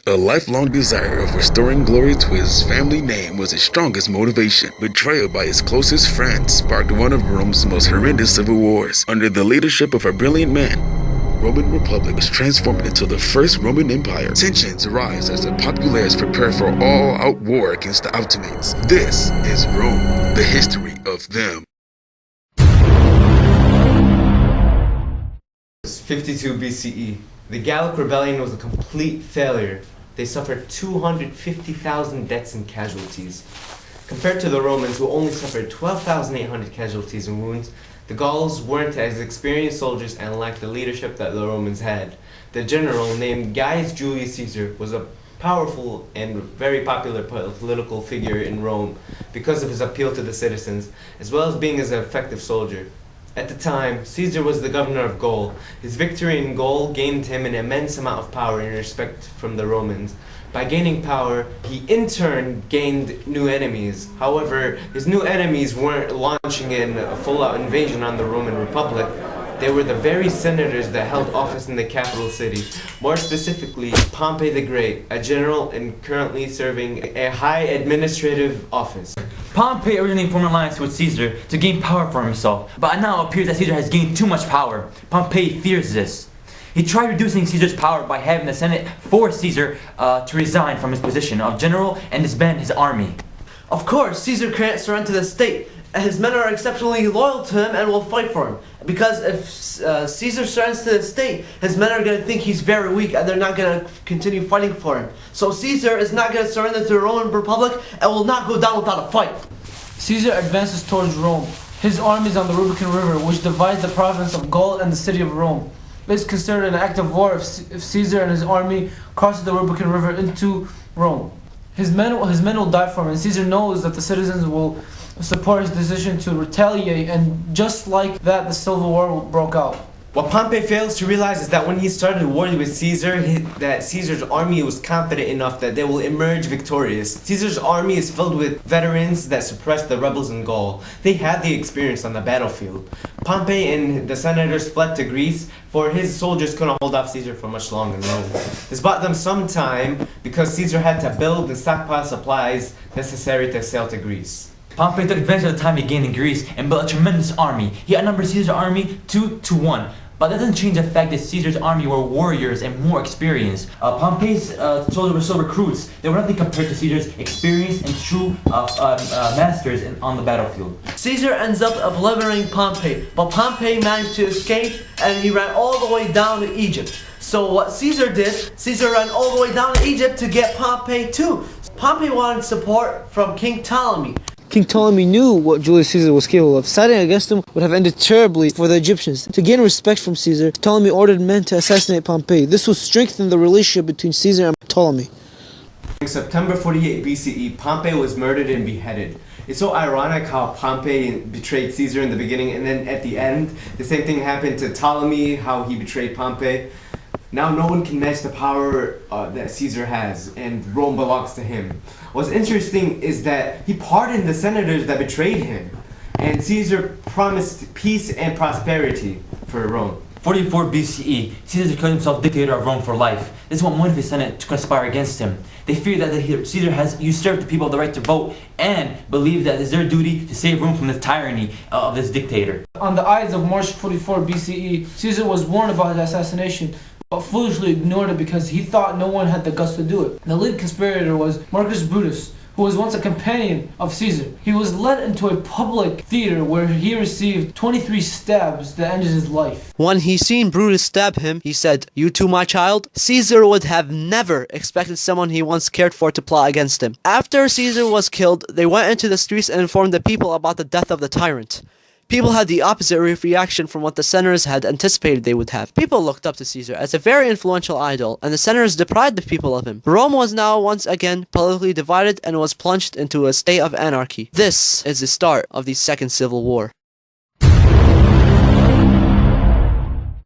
A lifelong desire of restoring glory to his family name was his strongest motivation. Betrayal by his closest friends sparked one of Rome's most horrendous civil wars. Under the leadership of a brilliant man, Roman Republic was transformed into the first Roman Empire. Tensions rise as the populares prepare for all-out war against the Ottomans. This is Rome, the history of them. 52 BCE. The Gallic rebellion was a complete failure. They suffered 250,000 deaths and casualties. Compared to the Romans, who only suffered 12,800 casualties and wounds, the Gauls weren't as experienced soldiers and lacked the leadership that the Romans had. The general, named Gaius Julius Caesar, was a powerful and very popular political figure in Rome because of his appeal to the citizens, as well as being an effective soldier. At the time, Caesar was the governor of Gaul. His victory in Gaul gained him an immense amount of power and respect from the Romans. By gaining power, he in turn gained new enemies. However, his new enemies weren't launching in a full-out invasion on the Roman Republic. They were the very senators that held office in the capital city. More specifically, Pompey the Great, a general and currently serving a high administrative office. Pompey originally formed an alliance with Caesar to gain power for himself, but it now appears that Caesar has gained too much power. Pompey fears this. He tried reducing Caesar's power by having the Senate force Caesar to resign from his position of general and disband his army. Of course, Caesar can't surrender to the state. His men are exceptionally loyal to him and will fight for him. Because if Caesar surrenders to the state, his men are going to think he's very weak and they're not going to continue fighting for him. So Caesar is not going to surrender to the Roman Republic and will not go down without a fight. Caesar advances towards Rome. His army is on the Rubicon River, which divides the province of Gaul and the city of Rome. It is considered an act of war if Caesar and his army crosses the Rubicon River into Rome. His men will die for him, and Caesar knows that the citizens will support his decision to retaliate, and just like that, the Civil War broke out. What Pompey fails to realize is that when he started war with Caesar, that Caesar's army was confident enough that they will emerge victorious. Caesar's army is filled with veterans that suppressed the rebels in Gaul. They had the experience on the battlefield. Pompey and the senators fled to Greece, for his soldiers couldn't hold off Caesar for much longer in Rome. This bought them some time because Caesar had to build and stockpile supplies necessary to sail to Greece. Pompey took advantage of the time he gained in Greece and built a tremendous army. He outnumbered Caesar's army 2-1. But that doesn't change the fact that Caesar's army were warriors and more experienced. Pompey's soldiers were still recruits. They were nothing compared to Caesar's experience and true masters on the battlefield. Caesar ends up obliterating Pompey, but Pompey managed to escape and he ran all the way down to Egypt. So what Caesar did, Caesar ran all the way down to Egypt to get Pompey too. Pompey wanted support from King Ptolemy. King Ptolemy knew what Julius Caesar was capable of. Siding against him would have ended terribly for the Egyptians. To gain respect from Caesar, Ptolemy ordered men to assassinate Pompey. This would strengthen the relationship between Caesar and Ptolemy. In September 48 BCE, Pompey was murdered and beheaded. It's so ironic how Pompey betrayed Caesar in the beginning, and then at the end, the same thing happened to Ptolemy, how he betrayed Pompey. Now no one can match the power that Caesar has, and Rome belongs to him. What's interesting is that he pardoned the senators that betrayed him, and Caesar promised peace and prosperity for Rome. 44 BCE, Caesar declared himself dictator of Rome for life. This is what motivated the Senate to conspire against him. They fear that Caesar has usurped the people of the right to vote and believe that it is their duty to save Rome from the tyranny of this dictator. On the Ides of March 44 BCE, Caesar was warned about his assassination, but foolishly ignored it because he thought no one had the guts to do it. The lead conspirator was Marcus Brutus, who was once a companion of Caesar. He was led into a public theater where he received 23 stabs that ended his life. When he seen Brutus stab him, he said, "You too, my child?" Caesar would have never expected someone he once cared for to plot against him. After Caesar was killed, they went into the streets and informed the people about the death of the tyrant. People had the opposite reaction from what the senators had anticipated they would have. People looked up to Caesar as a very influential idol, and the senators deprived the people of him. Rome was now once again politically divided and was plunged into a state of anarchy. This is the start of the Second Civil War.